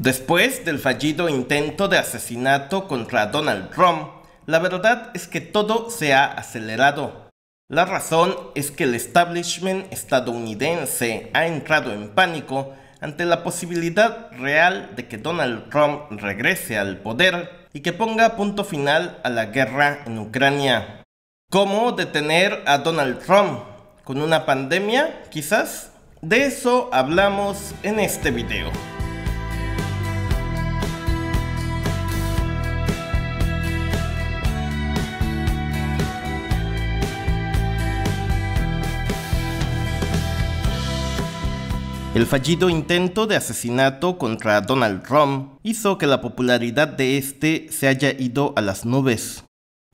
Después del fallido intento de asesinato contra Donald Trump, la verdad es que todo se ha acelerado. La razón es que el establishment estadounidense ha entrado en pánico ante la posibilidad real de que Donald Trump regrese al poder y que ponga punto final a la guerra en Ucrania. ¿Cómo detener a Donald Trump? ¿Con una pandemia, quizás? De eso hablamos en este video. El fallido intento de asesinato contra Donald Trump hizo que la popularidad de este se haya ido a las nubes,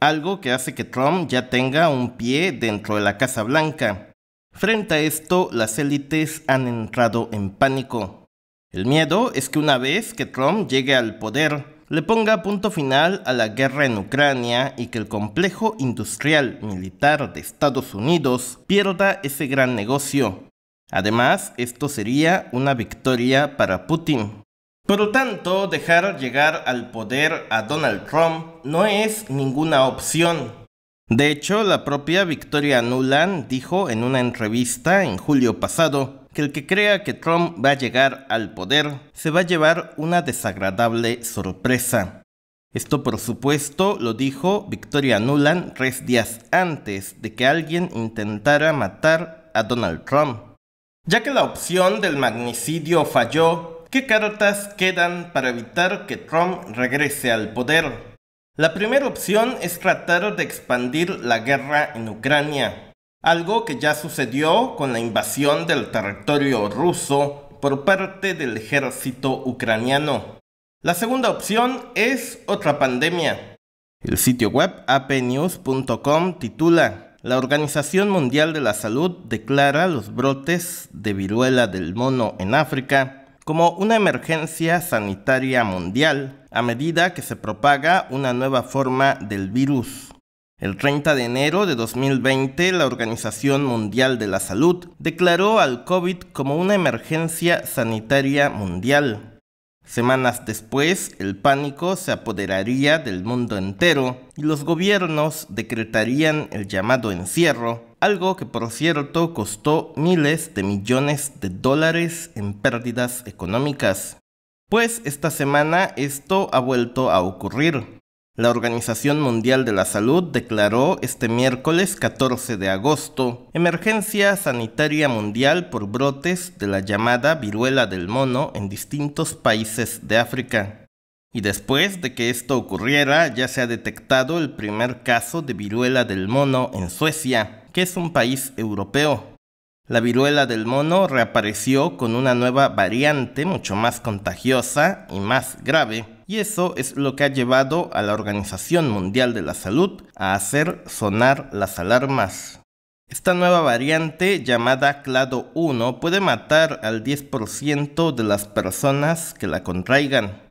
algo que hace que Trump ya tenga un pie dentro de la Casa Blanca. Frente a esto, las élites han entrado en pánico. El miedo es que una vez que Trump llegue al poder, le ponga punto final a la guerra en Ucrania y que el complejo industrial militar de Estados Unidos pierda ese gran negocio. Además, esto sería una victoria para Putin. Por lo tanto, dejar llegar al poder a Donald Trump no es ninguna opción. De hecho, la propia Victoria Nuland dijo en una entrevista en julio pasado que el que crea que Trump va a llegar al poder se va a llevar una desagradable sorpresa. Esto, por supuesto, lo dijo Victoria Nuland 3 días antes de que alguien intentara matar a Donald Trump. Ya que la opción del magnicidio falló, ¿qué cartas quedan para evitar que Trump regrese al poder? La primera opción es tratar de expandir la guerra en Ucrania, algo que ya sucedió con la invasión del territorio ruso por parte del ejército ucraniano. La segunda opción es otra pandemia. El sitio web apnews.com titula: la Organización Mundial de la Salud declara los brotes de viruela del mono en África como una emergencia sanitaria mundial a medida que se propaga una nueva forma del virus. El 30 de enero de 2020, la Organización Mundial de la Salud declaró al COVID como una emergencia sanitaria mundial. Semanas después, el pánico se apoderaría del mundo entero y los gobiernos decretarían el llamado encierro, algo que por cierto costó miles de millones de dólares en pérdidas económicas. Pues esta semana esto ha vuelto a ocurrir. La Organización Mundial de la Salud declaró este miércoles 14 de agosto emergencia sanitaria mundial por brotes de la llamada viruela del mono en distintos países de África. Y después de que esto ocurriera, ya se ha detectado el primer caso de viruela del mono en Suecia, que es un país europeo. La viruela del mono reapareció con una nueva variante mucho más contagiosa y más grave, y eso es lo que ha llevado a la Organización Mundial de la Salud a hacer sonar las alarmas. Esta nueva variante, llamada Clado 1, puede matar al 10% de las personas que la contraigan.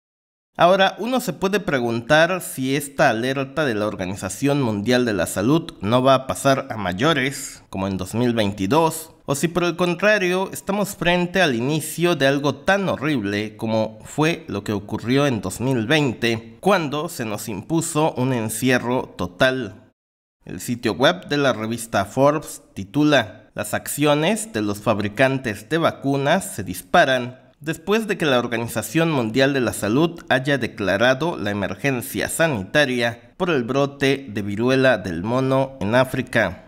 Ahora, uno se puede preguntar si esta alerta de la Organización Mundial de la Salud no va a pasar a mayores, como en 2022, o si por el contrario estamos frente al inicio de algo tan horrible como fue lo que ocurrió en 2020, cuando se nos impuso un encierro total. El sitio web de la revista Forbes titula: las acciones de los fabricantes de vacunas se disparan después de que la Organización Mundial de la Salud haya declarado la emergencia sanitaria por el brote de viruela del mono en África.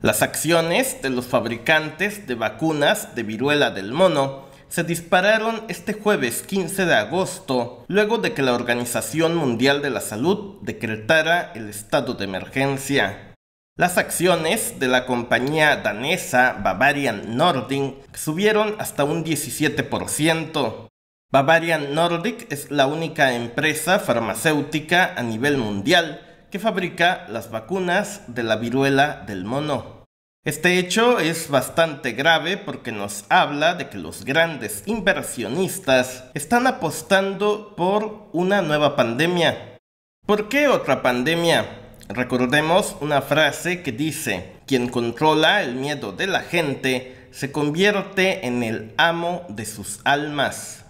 Las acciones de los fabricantes de vacunas de viruela del mono se dispararon este jueves 15 de agosto, luego de que la Organización Mundial de la Salud decretara el estado de emergencia. Las acciones de la compañía danesa Bavarian Nordic subieron hasta un 17%. Bavarian Nordic es la única empresa farmacéutica a nivel mundial que fabrica las vacunas de la viruela del mono. Este hecho es bastante grave porque nos habla de que los grandes inversionistas están apostando por una nueva pandemia. ¿Por qué otra pandemia? Recordemos una frase que dice: quien controla el miedo de la gente se convierte en el amo de sus almas.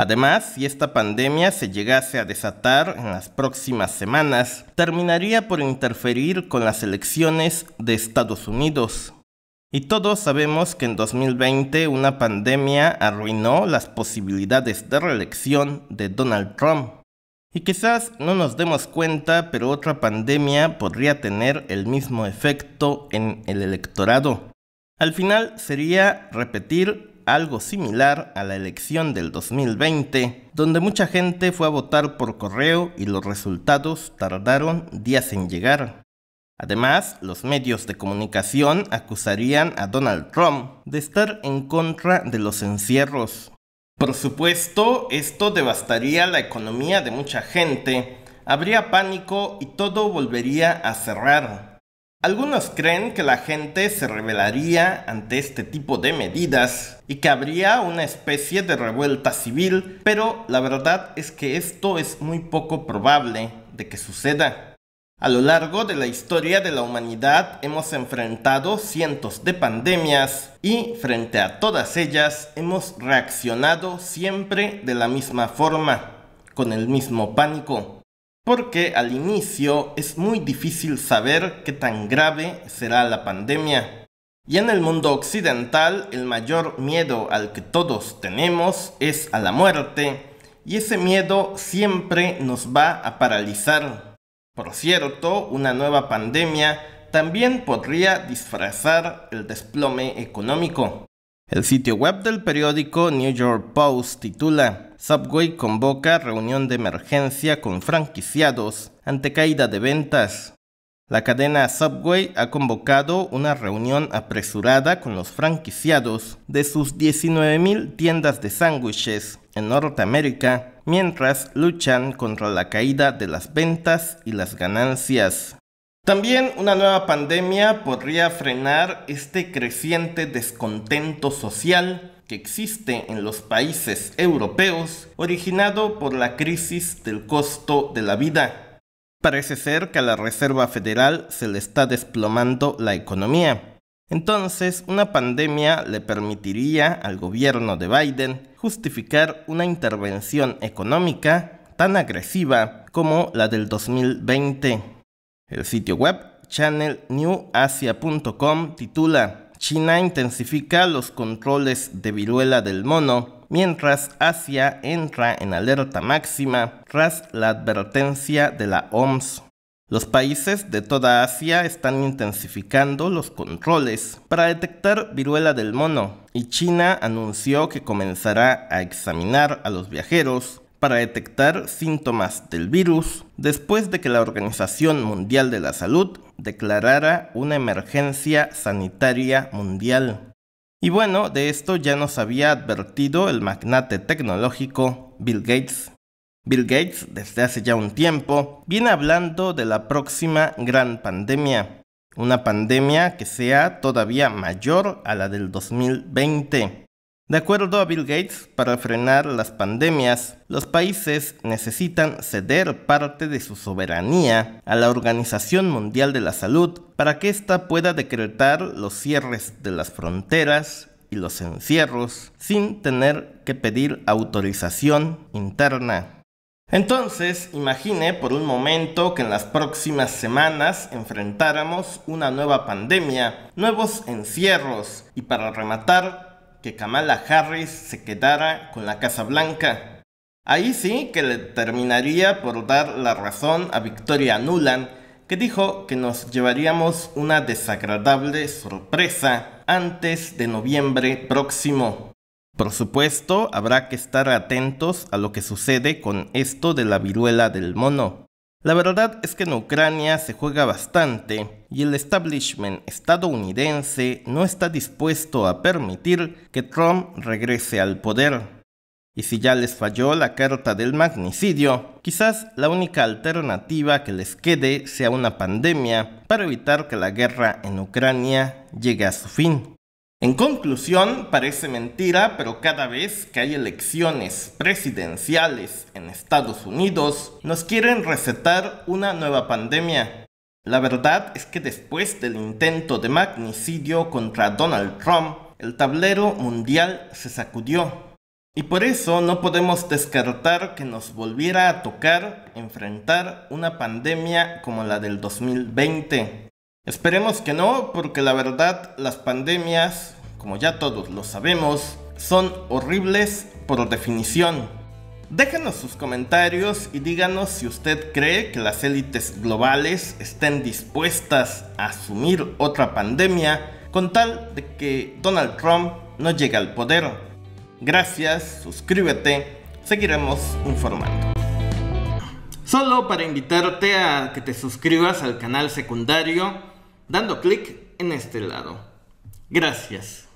Además, si esta pandemia se llegase a desatar en las próximas semanas, terminaría por interferir con las elecciones de Estados Unidos. Y todos sabemos que en 2020 una pandemia arruinó las posibilidades de reelección de Donald Trump. Y quizás no nos demos cuenta, pero otra pandemia podría tener el mismo efecto en el electorado. Al final sería repetir algo similar a la elección del 2020, donde mucha gente fue a votar por correo y los resultados tardaron días en llegar. Además, los medios de comunicación acusarían a Donald Trump de estar en contra de los encierros. Por supuesto, esto devastaría la economía de mucha gente, habría pánico y todo volvería a cerrar. Algunos creen que la gente se rebelaría ante este tipo de medidas y que habría una especie de revuelta civil, pero la verdad es que esto es muy poco probable de que suceda. A lo largo de la historia de la humanidad hemos enfrentado cientos de pandemias y frente a todas ellas hemos reaccionado siempre de la misma forma, con el mismo pánico. Porque al inicio es muy difícil saber qué tan grave será la pandemia. Y en el mundo occidental el mayor miedo al que todos tenemos es a la muerte, y ese miedo siempre nos va a paralizar. Por cierto, una nueva pandemia también podría disfrazar el desplome económico. El sitio web del periódico New York Post titula: Subway convoca reunión de emergencia con franquiciados ante caída de ventas. La cadena Subway ha convocado una reunión apresurada con los franquiciados de sus 19,000 tiendas de sándwiches en Norteamérica, mientras luchan contra la caída de las ventas y las ganancias. También una nueva pandemia podría frenar este creciente descontento social que existe en los países europeos, originado por la crisis del costo de la vida. Parece ser que a la Reserva Federal se le está desplomando la economía. Entonces, una pandemia le permitiría al gobierno de Biden justificar una intervención económica tan agresiva como la del 2020. El sitio web channelnewasia.com titula: China intensifica los controles de viruela del mono, mientras Asia entra en alerta máxima tras la advertencia de la OMS. Los países de toda Asia están intensificando los controles para detectar viruela del mono, y China anunció que comenzará a examinar a los viajeros para detectar síntomas del virus después de que la Organización Mundial de la Salud declarara una emergencia sanitaria mundial. Y bueno, de esto ya nos había advertido el magnate tecnológico Bill Gates. Bill Gates, desde hace ya un tiempo, viene hablando de la próxima gran pandemia, una pandemia que sea todavía mayor a la del 2020. De acuerdo a Bill Gates, para frenar las pandemias, los países necesitan ceder parte de su soberanía a la Organización Mundial de la Salud para que ésta pueda decretar los cierres de las fronteras y los encierros sin tener que pedir autorización interna. Entonces, imagine por un momento que en las próximas semanas enfrentáramos una nueva pandemia, nuevos encierros y, para rematar, que Kamala Harris se quedara con la Casa Blanca. Ahí sí que le terminaría por dar la razón a Victoria Nuland, que dijo que nos llevaríamos una desagradable sorpresa antes de noviembre próximo. Por supuesto, habrá que estar atentos a lo que sucede con esto de la viruela del mono. La verdad es que en Ucrania se juega bastante y el establishment estadounidense no está dispuesto a permitir que Trump regrese al poder. Y si ya les falló la carta del magnicidio, quizás la única alternativa que les quede sea una pandemia para evitar que la guerra en Ucrania llegue a su fin. En conclusión, parece mentira, pero cada vez que hay elecciones presidenciales en Estados Unidos, nos quieren recetar una nueva pandemia. La verdad es que después del intento de magnicidio contra Donald Trump, el tablero mundial se sacudió. Y por eso no podemos descartar que nos volviera a tocar enfrentar una pandemia como la del 2020. Esperemos que no, porque la verdad las pandemias, como ya todos lo sabemos, son horribles por definición. Déjenos sus comentarios y díganos si usted cree que las élites globales estén dispuestas a asumir otra pandemia con tal de que Donald Trump no llegue al poder. Gracias, suscríbete, seguiremos informando. Solo para invitarte a que te suscribas al canal secundario dando clic en este lado. Gracias.